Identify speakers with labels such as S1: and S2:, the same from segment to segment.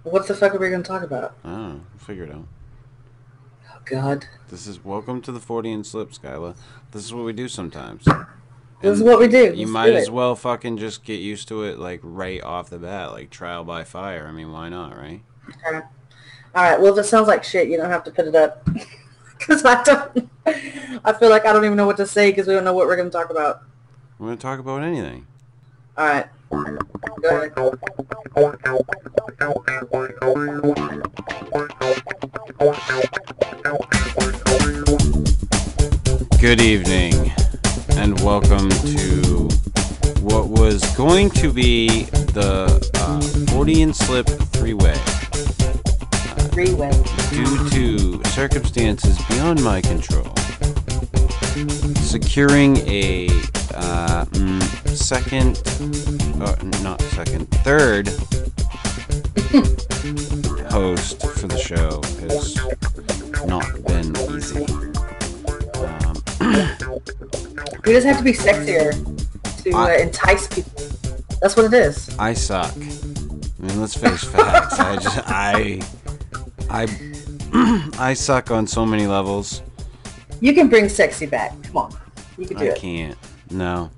S1: What the fuck are we going to talk about?
S2: Oh, figure it out.
S1: Oh, God.
S2: This is welcome to the Fortean Slip, Skyla. This is what we do sometimes.
S1: This is
S2: And
S1: what we do.
S2: you
S1: Let's
S2: might
S1: do
S2: as
S1: it.
S2: well fucking just get used to it, like, right off the bat, like, trial by fire. I mean, why not, right?
S1: Okay. All right. Well, if it sounds like shit, you don't have to put it up. Because I don't. I feel like I don't even know what to say because we don't know what we're going to talk about.
S2: We're going to talk about anything.
S1: All right. Go ahead.
S2: Good evening, and welcome to what was going to be the Fortean Slip three-way.
S1: Freeway.
S2: Due to circumstances beyond my control, securing a third host for the show has not been easy.
S1: We just have to be sexier to entice people. That's what it is.
S2: I suck. I mean, let's face facts. I suck on so many levels.
S1: You can bring sexy back. Come on. You can do
S2: I
S1: it.
S2: can't. No.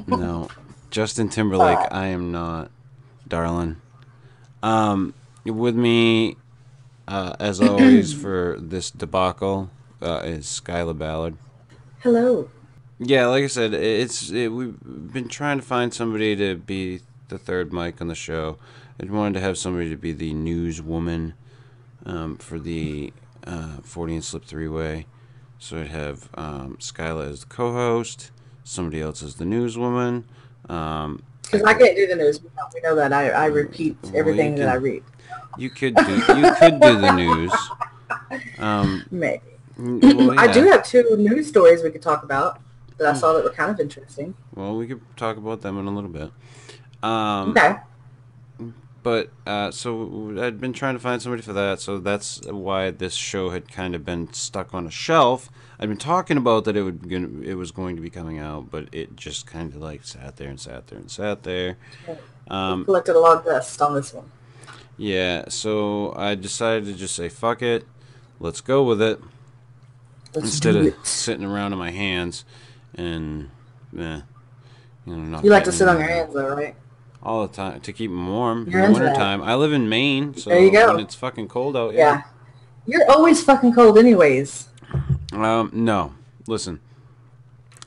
S2: No. Justin Timberlake, I am not, darling. With me, as always, for this debacle, is Skyla Ballard.
S1: Hello.
S2: Yeah, like I said, we've been trying to find somebody to be the third mic on the show. I wanted to have somebody to be the newswoman for the Fortean Slip three-way. So I'd have Skyla as the co-host, somebody else as the newswoman.
S1: Because I can't do the news. We know that. I repeat everything that I read.
S2: You could do the news.
S1: Maybe.
S2: Well, yeah.
S1: I do have two news stories we could talk about that I saw that were kind of interesting.
S2: Well, we could talk about them in a little bit.
S1: Okay.
S2: But so I'd been trying to find somebody for that, so that's why this show had kind of been stuck on a shelf. I'd been talking about that it was going to be coming out, but it just kind of like sat there and sat there and sat there.
S1: We collected a lot of dust on this one.
S2: Yeah, so I decided to just say fuck it, let's go with it. Instead of sitting around on my hands and not
S1: you like to sit on your hands though, right?
S2: all the time to keep them warm.
S1: You're
S2: in the
S1: into
S2: wintertime. I live in Maine, so
S1: there you go.
S2: when it's fucking cold out,
S1: yeah. You're always fucking cold anyways.
S2: No. Listen,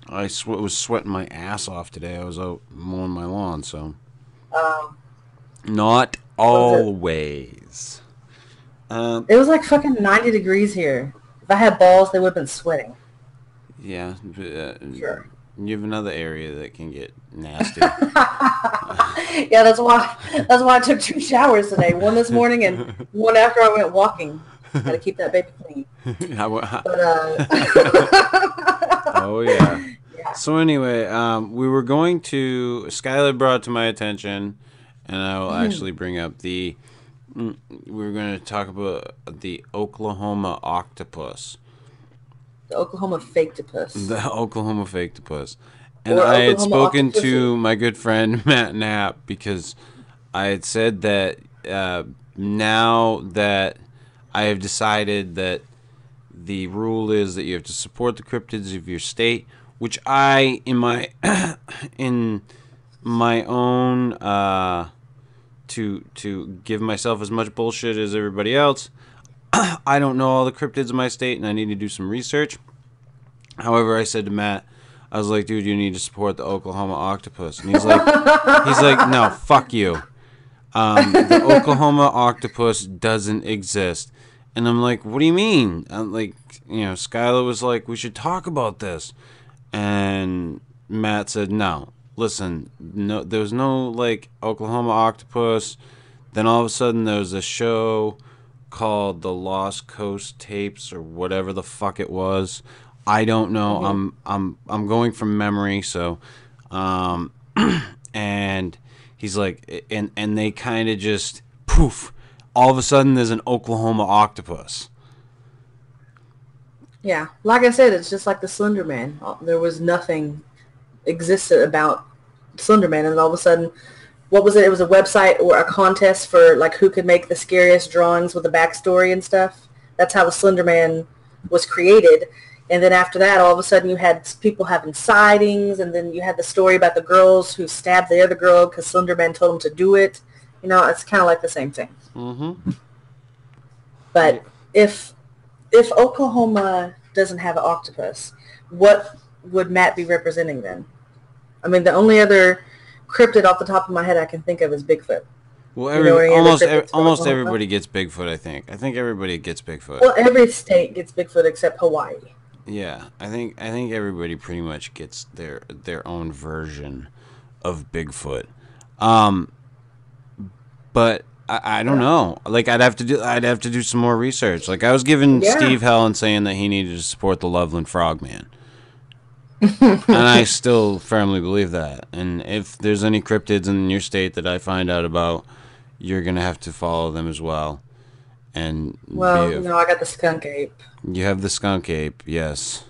S2: I was sweating my ass off today. I was out mowing my lawn, so not always.
S1: It was like fucking 90 degrees here. If I had balls, they would have been sweating.
S2: Yeah.
S1: Sure.
S2: You have another area that can get nasty.
S1: Yeah, that's why I took 2 showers today. One this morning and one after I went walking. Got to keep that baby clean.
S2: Oh yeah. So anyway, we were going to. Skylar brought to my attention, and I will actually bring up the. We were going to talk about the Oklahoma Octopus.
S1: The Oklahoma Factopus.
S2: The Oklahoma Factopus. And
S1: Or
S2: I had
S1: Oklahoma
S2: spoken
S1: Octopus.
S2: to my good friend Matt Knapp because I had said that now that I have decided that the rule is that you have to support the cryptids of your state, which I, in my own to give myself as much bullshit as everybody else, I don't know all the cryptids in my state, and I need to do some research. However, I said to Matt, I was like, dude, you need to support the Oklahoma Octopus. And he's like, no, fuck you. The Oklahoma Octopus doesn't exist. And I'm like, what do you mean? I'm like, Skyla was like, we should talk about this. And Matt said, no, listen, no, there was no, like, Oklahoma Octopus. Then all of a sudden there was a show called the Lost Coast Tapes or whatever the fuck it was. I don't know. Mm-hmm. I'm going from memory, so and he's like, and they kind of just poof, all of a sudden there's an Oklahoma Octopus.
S1: Yeah, like I said, it's just like the Slender Man. There was nothing existed about Slender Man, and all of a sudden what was it? It was a website or a contest for like who could make the scariest drawings with a backstory and stuff. That's how the Slender Man was created. And then after that, all of a sudden you had people having sightings, and then you had the story about the girls who stabbed the other girl because Slender Man told them to do it. You know, it's kind of like the same thing.
S2: Mm-hmm.
S1: But if Oklahoma doesn't have an octopus, what would Matt be representing then? I mean, the only other cryptid off the top of my head I can think of is Bigfoot.
S2: Well, almost everybody gets Bigfoot, I think. I think everybody gets Bigfoot.
S1: Well, every state gets Bigfoot except Hawaii.
S2: Yeah, I think everybody pretty much gets their own version of Bigfoot. But I don't know. Like I'd have to do some more research. Like I was giving Steve hell and saying that he needed to support the Loveland Frogman. And I still firmly believe that. And if there's any cryptids in your state that I find out about, you're going to have to follow them as well. And
S1: I got the skunk ape.
S2: You have the skunk ape, yes.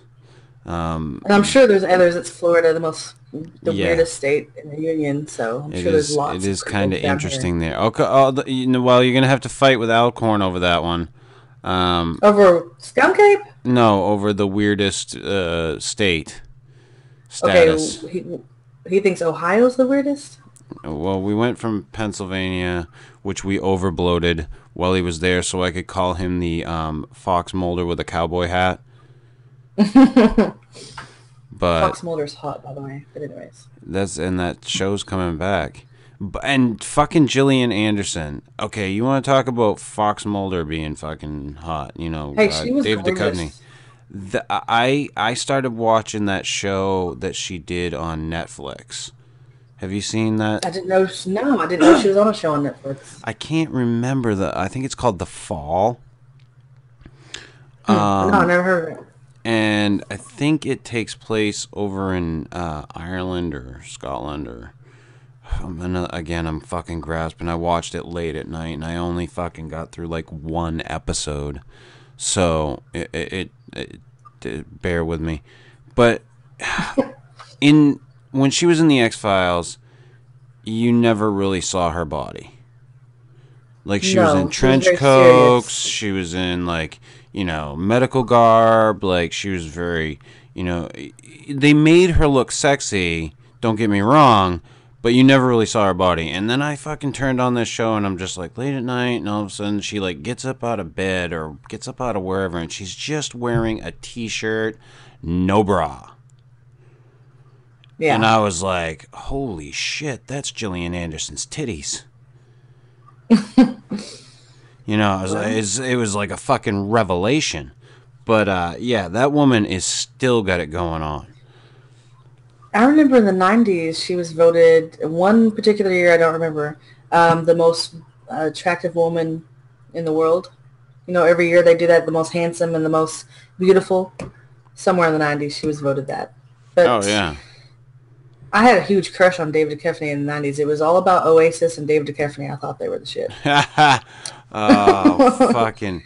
S1: And I'm sure there's others. It's Florida, the weirdest state in the union, so I'm sure there's lots.
S2: It is kind of interesting there. Okay, well, you're going to have to fight with Alcorn over that one.
S1: Over skunk ape?
S2: No, over the weirdest state status.
S1: Okay, he thinks Ohio's the weirdest?
S2: Well, we went from Pennsylvania, which we overbloated while he was there, so I could call him the fox molder with a cowboy hat. But
S1: Fox Mulder's hot, by the way. But anyways,
S2: that show's coming back. And fucking Gillian Anderson. Okay, you want to talk about Fox Mulder being fucking hot? You know,
S1: hey, she was
S2: David Duchovny. I started watching that show that she did on Netflix. Have you seen that?
S1: I didn't know. No, I didn't know she was on a show on Netflix.
S2: I can't remember I think it's called The Fall.
S1: No, I never heard of it.
S2: And I think it takes place over in Ireland or Scotland or... I'm fucking grasping. I watched it late at night and I only fucking got through like one episode. So it bear with me. But when she was in the X-Files, you never really saw her body. Like she was in trench coats, she was in like, medical garb, like she was very, they made her look sexy, don't get me wrong, but you never really saw her body. And then I fucking turned on this show and I'm just like late at night and all of a sudden she like gets up out of bed or gets up out of wherever and she's just wearing a t-shirt, no bra. Yeah. And I was like, holy shit, that's Gillian Anderson's titties. It was like a fucking revelation. But, that woman is still got it going on.
S1: I remember in the 90s, she was voted, one particular year, I don't remember, the most attractive woman in the world. Every year they do that, the most handsome and the most beautiful. Somewhere in the 90s, she was voted that. But
S2: oh, yeah.
S1: I had a huge crush on David Duchovny in the 90s. It was all about Oasis and David Duchovny. I thought they were the shit.
S2: Oh, fucking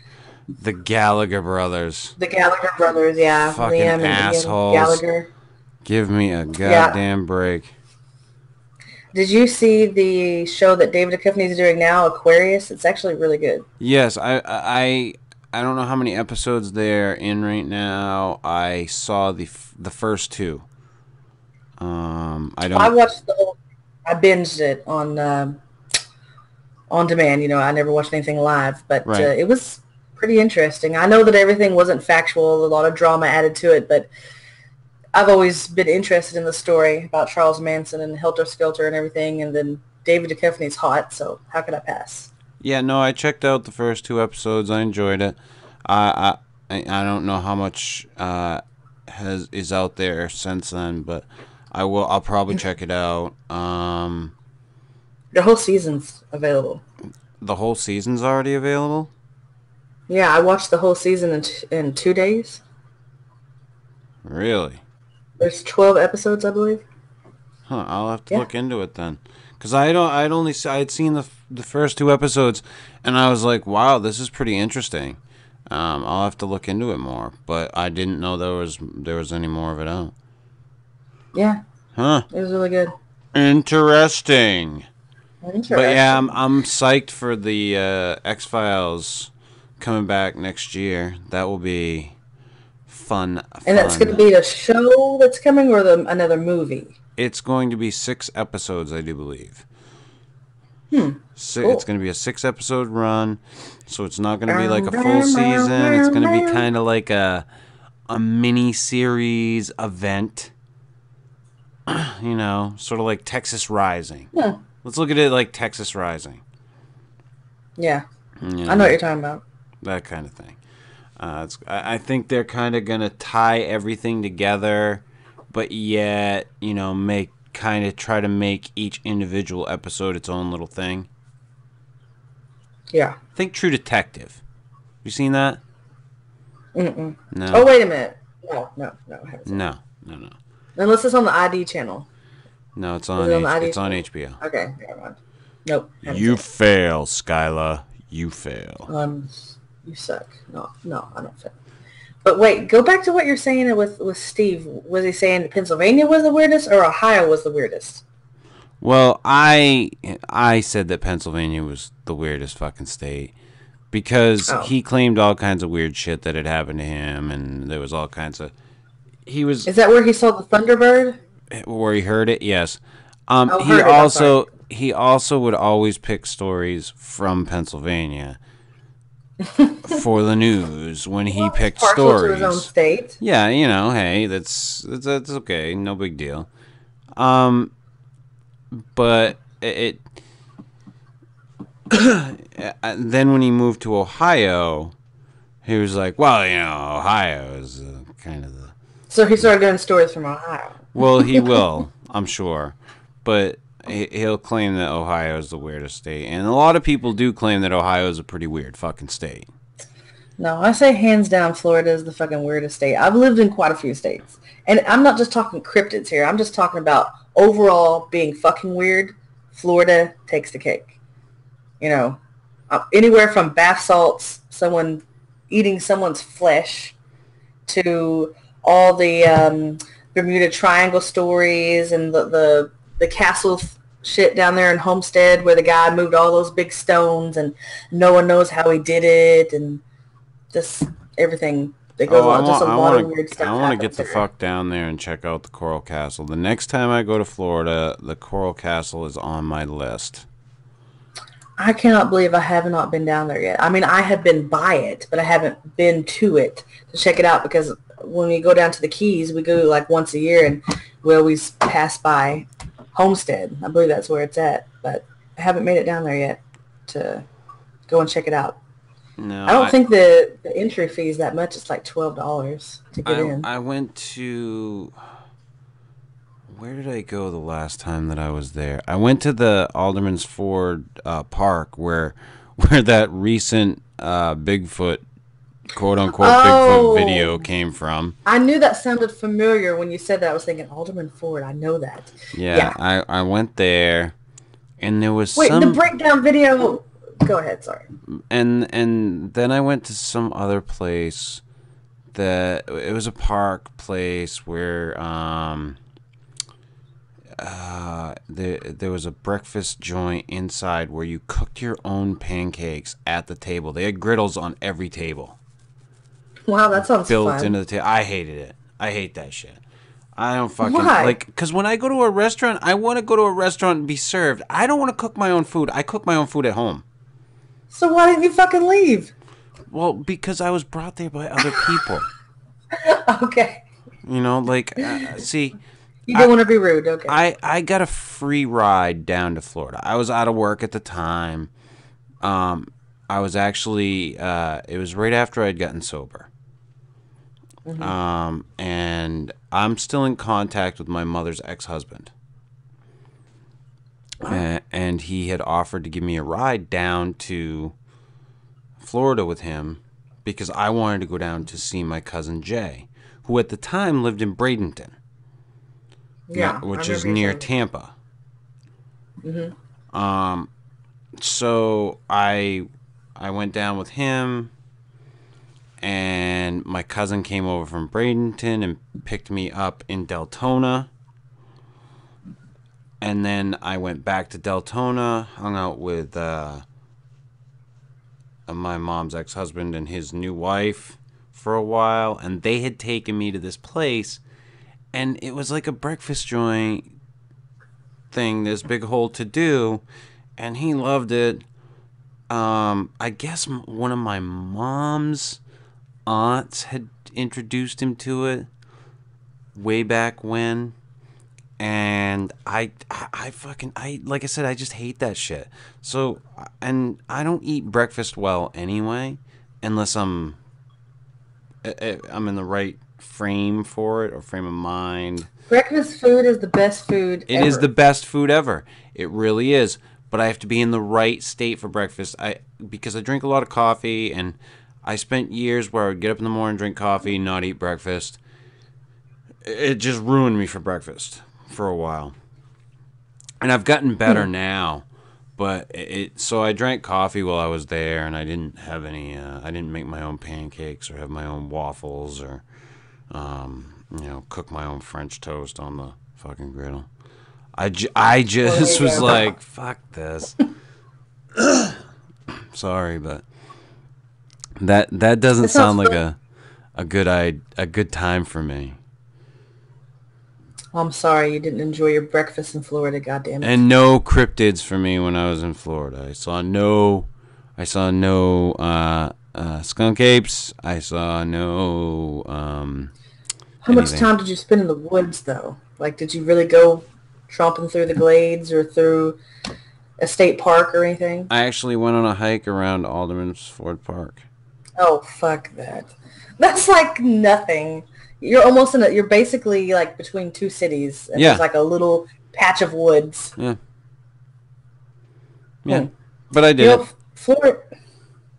S2: the Gallagher brothers.
S1: The Gallagher brothers, yeah.
S2: Fucking
S1: Liam
S2: assholes.
S1: And Gallagher.
S2: Give me a goddamn break.
S1: Did you see the show that David Duchovny is doing now, Aquarius? It's actually really good.
S2: Yes, I don't know how many episodes they're in right now. I saw the first two.
S1: I watched the whole. I binged it on demand. I never watched anything live, but
S2: right.
S1: It was pretty interesting. I know that everything wasn't factual, a lot of drama added to it, but I've always been interested in the story about Charles Manson and Helter Skelter and everything, and then David Duchovny's hot, so how could I pass?
S2: Yeah, no, I checked out the first two episodes. I enjoyed it. I don't know how much is out there since then, but I'll probably check it out.
S1: The whole season's available.
S2: The whole season's already available?
S1: Yeah, I watched the whole season in 2 days.
S2: Really?
S1: There's 12 episodes, I believe.
S2: Huh, I'll have to look into it then. Because I'd seen the first two episodes, and I was like, wow, this is pretty interesting. I'll have to look into it more, but I didn't know there was any more of it out.
S1: Yeah.
S2: Huh.
S1: It was really good.
S2: Interesting. But yeah, I'm psyched for the X-Files coming back next year. That will be fun.
S1: And that's going to be a show that's coming, or another movie?
S2: It's going to be 6 episodes, I do believe.
S1: Cool.
S2: It's going to be a 6-episode run, so it's not going to be like a full season. It's going to be kind of like a mini-series event. You know, sort of like Texas Rising.
S1: Yeah.
S2: Let's look at it like Texas Rising.
S1: Yeah. You know, I know what you're talking about.
S2: That kind of thing. I think they're kind of going to tie everything together, but yet, you know, try to make each individual episode its own little thing.
S1: Yeah.
S2: Think True Detective. You seen that?
S1: Mm-mm.
S2: No.
S1: Oh, wait a minute. No. I haven't seen
S2: No.
S1: Unless it's on the ID channel.
S2: No, it's on HBO.
S1: Okay, never mind. Nope.
S2: You fail, Skyla. You fail.
S1: You suck. No, I don't fail. But wait, go back to what you're saying with Steve. Was he saying Pennsylvania was the weirdest or Ohio was the weirdest?
S2: Well, I said that Pennsylvania was the weirdest fucking state because he claimed all kinds of weird shit that had happened to him, and there was all kinds of... Is
S1: that where he saw the Thunderbird?
S2: Where he heard it, yes. He also would always pick stories from Pennsylvania for the news when he picked stories.
S1: To his own state.
S2: Yeah, you know, hey, that's okay, no big deal. But it then when he moved to Ohio, he was like, well, you know, Ohio is kind of the...
S1: So he started doing stories from Ohio.
S2: Well, he will, I'm sure. But he'll claim that Ohio is the weirdest state. And a lot of people do claim that Ohio is a pretty weird fucking state.
S1: No, I say hands down Florida is the fucking weirdest state. I've lived in quite a few states. And I'm not just talking cryptids here. I'm just talking about overall being fucking weird. Florida takes the cake. You know, anywhere from bath salts, someone eating someone's flesh, to all the Bermuda Triangle stories and the castle shit down there in Homestead where the guy moved all those big stones and no one knows how he did it, and just everything that goes on. Just a lot of weird stuff.
S2: I want to get the fuck down there and check out the Coral Castle. The next time I go to Florida, the Coral Castle is on my list.
S1: I cannot believe I have not been down there yet. I mean, I have been by it, but I haven't been to it to check it out, because when we go down to the Keys, we go like once a year, and we always pass by Homestead. I believe that's where it's at, but I haven't made it down there yet to go and check it out.
S2: No,
S1: I don't think the entry fee is that much. It's like $12 to get in.
S2: I went to... Where did I go the last time that I was there? I went to the Alderman's Ford Park where that recent Bigfoot, quote-unquote, Bigfoot video came from.
S1: I knew that sounded familiar when you said that. I was thinking, Alderman Ford, I know that.
S2: Yeah. I went there, and there was
S1: the breakdown video... Go ahead, sorry.
S2: And then I went to some other place that... It was a park place where... there was a breakfast joint inside where you cooked your own pancakes at the table. They had griddles on every table.
S1: Wow, that sounds
S2: built
S1: fun.
S2: into the table. I hated it. I hate that shit. I don't fucking...
S1: Why?
S2: Because when I go to a restaurant, I want to go to a restaurant and be served. I don't want to cook my own food. I cook my own food at home.
S1: So why didn't you fucking leave?
S2: Well, because I was brought there by other people.
S1: Okay.
S2: You know, like, see...
S1: You don't want to be rude, okay.
S2: I got a free ride down to Florida. I was out of work at the time. I was actually, it was right after I'd gotten sober. Mm-hmm. And I'm still in contact with my mother's ex-husband. And he had offered to give me a ride down to Florida with him because I wanted to go down to see my cousin Jay, who at the time lived in Bradenton.
S1: Yeah,
S2: which is near Tampa.
S1: Mm-hmm.
S2: So I went down with him, and my cousin came over from Bradenton and picked me up in Deltona. And then I went back to Deltona, hung out with my mom's ex-husband and his new wife for a while, and they had taken me to this place, and it was like a breakfast joint thing, this big hole to do, and he loved it. I guess one of my mom's aunts had introduced him to it way back when, and I like I said, I just hate that shit. So, and I don't eat breakfast well anyway, unless I'm in the right frame for it, or frame of mind.
S1: Breakfast food is the best food
S2: It is the best food ever. It really is. But I have to be in the right state for breakfast. Because I drink a lot of coffee, and I spent years where I would get up in the morning, drink coffee, not eat breakfast. It just ruined me for breakfast for a while. And I've gotten better now. But so I drank coffee while I was there, and I didn't have any. I didn't make my own pancakes or have my own waffles or, cook my own French toast on the fucking griddle. I just was like, fuck this. Sorry, but that doesn't sound like a good time for me.
S1: I'm sorry you didn't enjoy your breakfast in Florida, goddammit.
S2: And no cryptids for me when I was in Florida. I saw no skunk apes. I saw no
S1: How much time did you spend in the woods, though? Like, did you really go tromping through the glades or through a state park or anything?
S2: I actually went on a hike around Alderman's Ford Park.
S1: Oh, fuck that. That's like nothing. You're basically like between two cities. And there's like a little patch of woods.
S2: Yeah. Yeah. But I did it.
S1: Florida.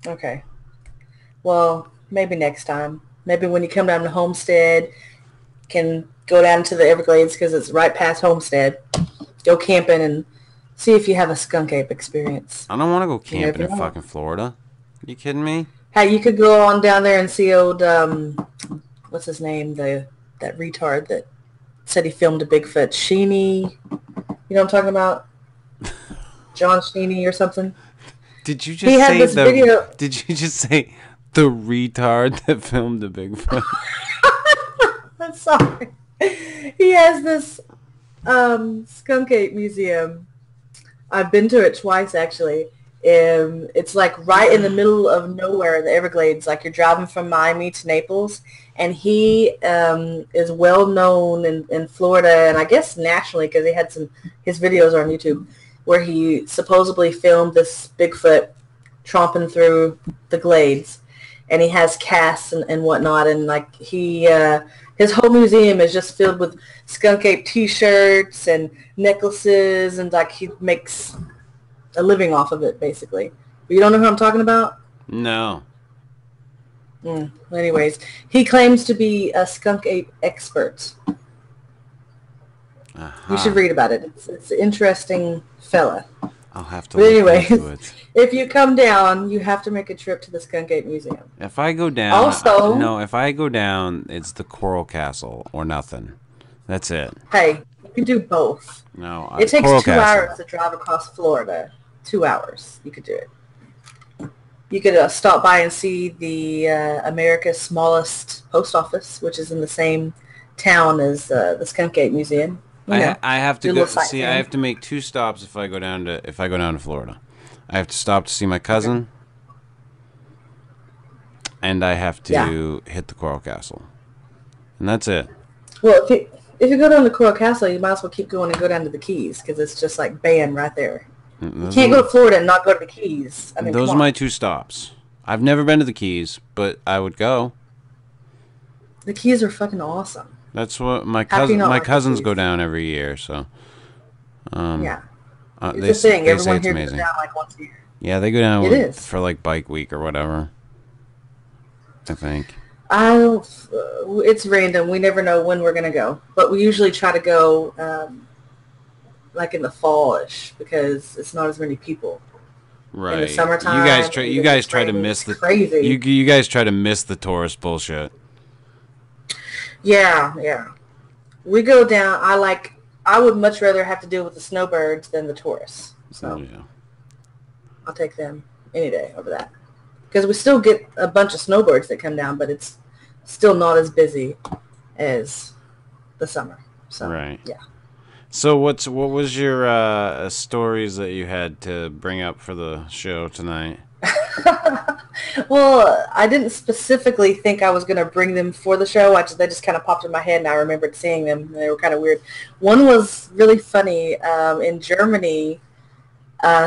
S1: Okay. Well, maybe next time. Maybe when you come down to Homestead, can go down to the Everglades because it's right past Homestead. Go camping and see if you have a skunk ape experience.
S2: I don't want to go camping in fucking Florida. Are you kidding me?
S1: Hey, you could go on down there and see old, what's his name? That retard that said he filmed a Bigfoot. Sheeny. You know what I'm talking about? John Sheeny or something.
S2: Did you just say video? Did you just say the retard that filmed the Bigfoot?
S1: I'm sorry. He has this skunk ape museum. I've been to it twice, actually. It's like right in the middle of nowhere in the Everglades. Like you're driving from Miami to Naples. And he is well known in Florida and I guess nationally because he had his videos are on YouTube where he supposedly filmed this Bigfoot tromping through the glades. And he has casts and whatnot. And like his whole museum is just filled with skunk ape T-shirts and necklaces. And like he makes a living off of it, basically. But you don't know who I'm talking about?
S2: No.
S1: Anyways, he claims to be a skunk ape expert. You should read about it. It's an interesting fella.
S2: I'll have to
S1: look into
S2: it.
S1: If you come down, you have to make a trip to the Skunk Ape Museum.
S2: If I go down, if I go down, it's the Coral Castle or nothing. That's it.
S1: Hey, you can do both.
S2: No,
S1: it takes
S2: Coral
S1: 2
S2: Castle.
S1: hours to drive across Florida. 2 hours. You could do it. You could stop by and see the America's smallest post office, which is in the same town as the Skunk Ape Museum.
S2: I have to go see. I have to make 2 stops if I go down to Florida. I have to stop to see my cousin, and I have to hit the Coral Castle, and that's it.
S1: Well, if you go down to Coral Castle, you might as well keep going and go down to the Keys because it's just like bam right there. You can't go to Florida and not go to the Keys. I mean,
S2: those are my 2 stops. I've never been to the Keys, but I would go.
S1: The Keys are fucking awesome.
S2: That's what my cousins go down every year. So,
S1: yeah, it's a thing. Everyone here goes down like once a year.
S2: Yeah, they go down for like Bike Week or whatever. I think.
S1: It's random. We never know when we're gonna go, but we usually try to go like in the fall-ish because it's not as many people.
S2: Right.
S1: In the summertime.
S2: You guys try to miss the crazy. You guys try to miss the tourist bullshit.
S1: Yeah. We go down. I like I would much rather have to deal with the snowbirds than the tourists. So
S2: yeah.
S1: I'll take them any day over that. Because we still get a bunch of snowbirds that come down, but it's still not as busy as the summer. So,
S2: right.
S1: Yeah.
S2: So what was your stories that you had to bring up for the show tonight?
S1: Well, I didn't specifically think I was going to bring them for the show. They just kind of popped in my head, and I remembered seeing them, and they were kind of weird. One was really funny. In Germany,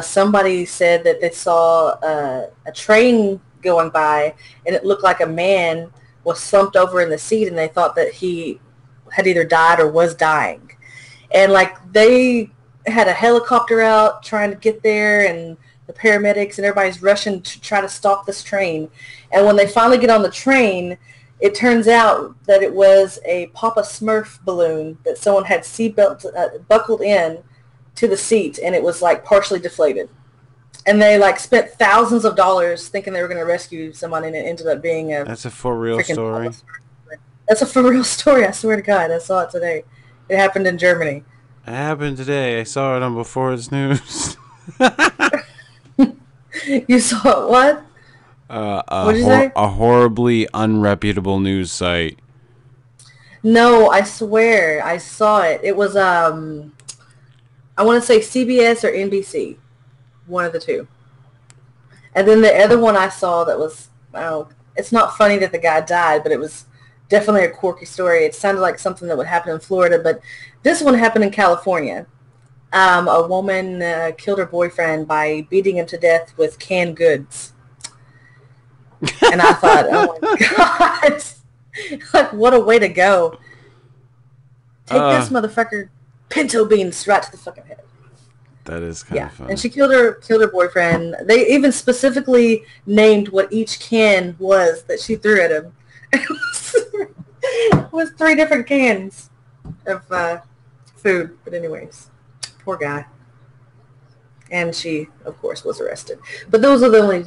S1: somebody said that they saw a train going by, and it looked like a man was slumped over in the seat, and they thought that he had either died or was dying. And, they had a helicopter out trying to get there, and the paramedics and everybody's rushing to try to stop this train. And when they finally get on the train, it turns out that it was a Papa Smurf balloon that someone had seatbelt buckled in to the seat, and it was partially deflated. And they spent thousands of dollars thinking they were going to rescue someone, and it ended up being
S2: That's a for real story.
S1: That's a for real story. I swear to God, I saw it today. It happened in Germany.
S2: It happened today. I saw it on Before It's News.
S1: You saw what? What did you say?
S2: A horribly unreputable news site.
S1: No, I swear I saw it. It was I want to say CBS or NBC, one of the two. And then the other one I saw that was, it's not funny that the guy died, but it was definitely a quirky story. It sounded like something that would happen in Florida, but this one happened in California. A woman killed her boyfriend by beating him to death with canned goods. And I thought, oh my God, what a way to go. Take this motherfucker pinto beans right to the fucking head.
S2: That is kind of funny.
S1: And she killed her boyfriend. They even specifically named what each can was that she threw at him. It was 3 different cans of food. But anyways, poor guy. And she, of course, was arrested. But those are the only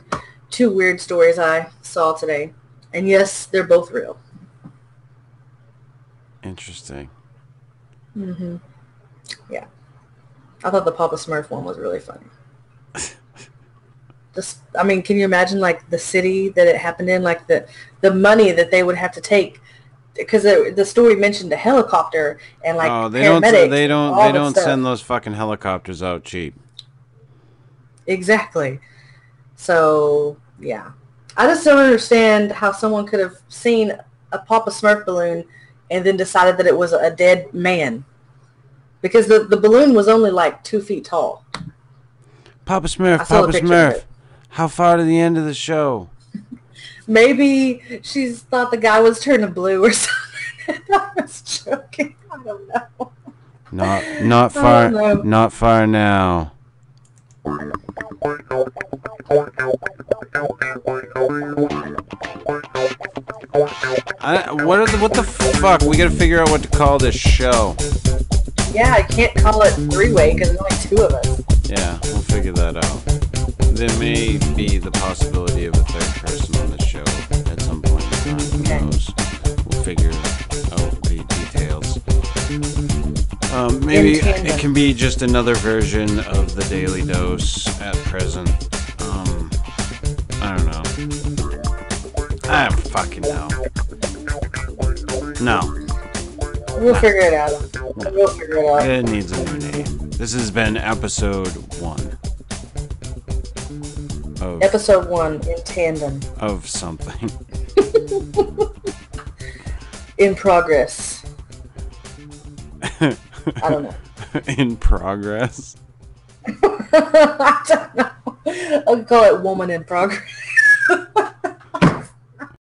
S1: 2 weird stories I saw today. And yes, they're both real.
S2: Interesting.
S1: Mm-hmm. Yeah. I thought the Papa Smurf one was really funny. Can you imagine the city that it happened in, the money that they would have to take, because the story mentioned a helicopter and paramedics.
S2: They don't send those fucking helicopters out cheap.
S1: Exactly. So yeah, I just don't understand how someone could have seen a Papa Smurf balloon and then decided that it was a dead man. Because the balloon was only 2 feet tall.
S2: Papa Smurf, how far to the end of the show?
S1: Maybe she thought the guy was turning blue or something. I was joking. I don't know.
S2: Not far. Not far now. What the fuck? We gotta figure out what to call this show.
S1: Yeah, I can't call it 3-way because there's only 2 of us.
S2: Yeah, we'll figure that out. There may be the possibility of a 3rd person on the show at some point in time. Who knows? We'll figure out the details. Maybe it can be just another version of the Daily Dose at present. I don't know. I don't fucking know. No.
S1: We'll figure it out.
S2: It needs a new name. This has been episode 1.
S1: Episode 1 in tandem.
S2: Of something.
S1: In progress. I don't know.
S2: In progress?
S1: I don't know. I'll call it Woman in Progress.